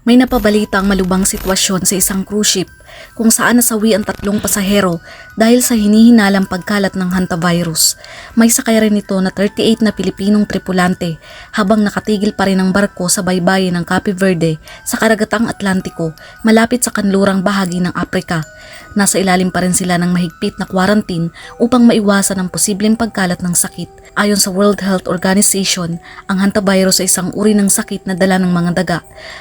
May napabalitang malubhang sitwasyon sa isang cruise ship kung saan nasawi ang 3 pasahero dahil sa hinihinalang pagkalat ng hantavirus. May sakay rin ito na 38 na Pilipinong tripulante habang nakatigil pa rin ang barko sa baybayin ng Cape Verde sa karagatang Atlantiko malapit sa kanlurang bahagi ng Aprika. Nasa ilalim pa rin sila ng mahigpit na quarantine upang maiwasan ang posibleng pagkalat ng sakit. Ayon sa World Health Organization, ang hantavirus ay isang uri ng sakit na dala ng mga daga.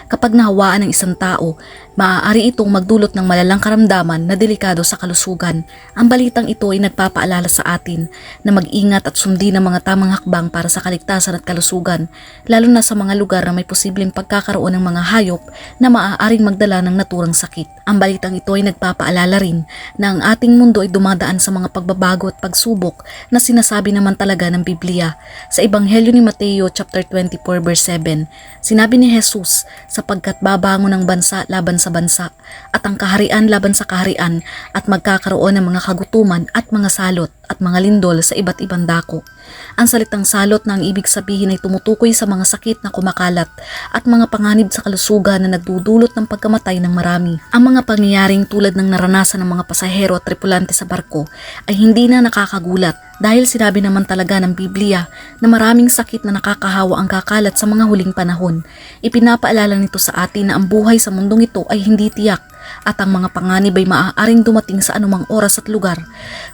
Kapag nahawaan ng isang tao, maaari itong magdulot ng malalang karamdaman na delikado sa kalusugan. Ang balitang ito ay nagpapaalala sa atin na mag-ingat at sundin ang mga tamang hakbang para sa kaligtasan at kalusugan, lalo na sa mga lugar na may posibleng pagkakaroon ng mga hayop na maaaring magdala ng naturang sakit. Ang balitang ito ay nagpapaalala rin na ang ating mundo ay dumadaan sa mga pagbabago at pagsubok na sinasabi naman talaga ng Biblia. Sa Ebanghelyo ni Mateo chapter 24 verse 7, sinabi ni Jesus, sapagkat babangon ang bansa laban sa bansa at ang kaharian laban sa kaharian at magkakaroon ng mga kagutuman at mga salot at mga lindol sa iba't ibang dako. Ang salitang salot na ang ibig sabihin ay tumutukoy sa mga sakit na kumakalat at mga panganib sa kalusugan na nagdudulot ng pagkamatay ng marami. Ang mga pangyayaring tulad ng naranasan ng mga pasahero at tripulante sa barko ay hindi na nakakagulat dahil sinabi naman talaga ng Biblia na maraming sakit na nakakahawa ang kakalat sa mga huling panahon. Ipinapaalala nito sa atin na ang buhay sa mundong ito ay hindi tiyak at ang mga panganib ay maaaring dumating sa anumang oras at lugar.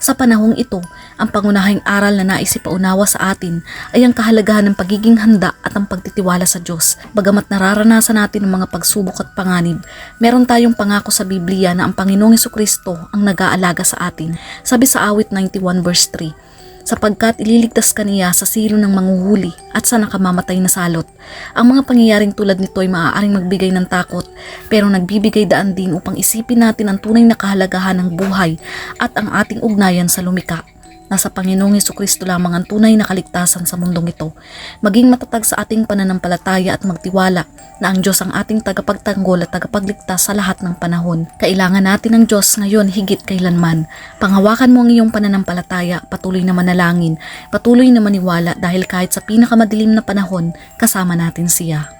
Sa panahong ito, ang pangunahing aral na nais ipaunawa sa atin ay ang kahalagahan ng pagiging handa at ang pagtitiwala sa Diyos. Bagamat nararanasan natin ang mga pagsubok at panganib, meron tayong pangako sa Biblia na ang Panginoong Hesukristo ang nag-aalaga sa atin. Sabi sa awit 91 verse 3, sapagkat ililigtas ka niya sa silo ng manghuhuli at sa nakamamatay na salot. Ang mga pangyayaring tulad nito ay maaaring magbigay ng takot, pero nagbibigay daan din upang isipin natin ang tunay na kahalagahan ng buhay at ang ating ugnayan sa lumikha. Nasa Panginoong Hesukristo lamang ang tunay na kaligtasan sa mundong ito. Maging matatag sa ating pananampalataya at magtiwala na ang Diyos ang ating tagapagtanggol at tagapagligtas sa lahat ng panahon. Kailangan natin ng Diyos ngayon higit kailanman. Panghawakan mo ang iyong pananampalataya, patuloy na manalangin, patuloy na maniwala dahil kahit sa pinakamadilim na panahon, kasama natin siya.